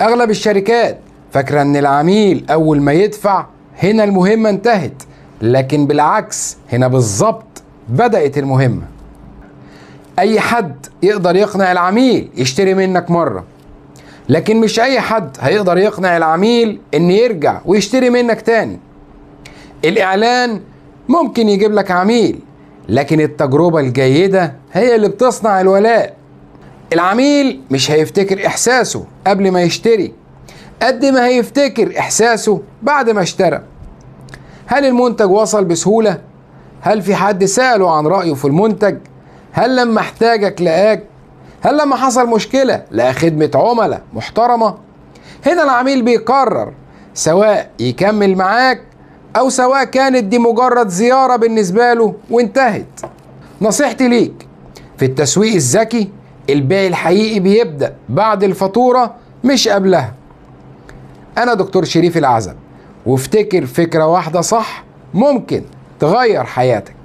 أغلب الشركات فاكرة إن العميل أول ما يدفع هنا المهمة انتهت، لكن بالعكس هنا بالظبط بدأت المهمة. أي حد يقدر يقنع العميل يشتري منك مرة، لكن مش أي حد هيقدر يقنع العميل إن يرجع ويشتري منك تاني. الإعلان ممكن يجيب لك عميل، لكن التجربة الجيدة هي اللي بتصنع الولاء. العميل مش هيفتكر إحساسه قبل ما يشتري قد ما هيفتكر إحساسه بعد ما اشترى. هل المنتج وصل بسهولة؟ هل في حد سأله عن رأيه في المنتج؟ هل لما احتاجك لقاك؟ هل لما حصل مشكلة لقى خدمة عملاء محترمة؟ هنا العميل بيقرر سواء يكمل معاك أو سواء كانت دي مجرد زيارة بالنسبة له وانتهت. نصيحتي ليك في التسويق الذكي، البيع الحقيقي بيبدأ بعد الفاتورة مش قبلها. أنا دكتور شريف العزب، وافتكر فكرة واحدة صح ممكن تغير حياتك.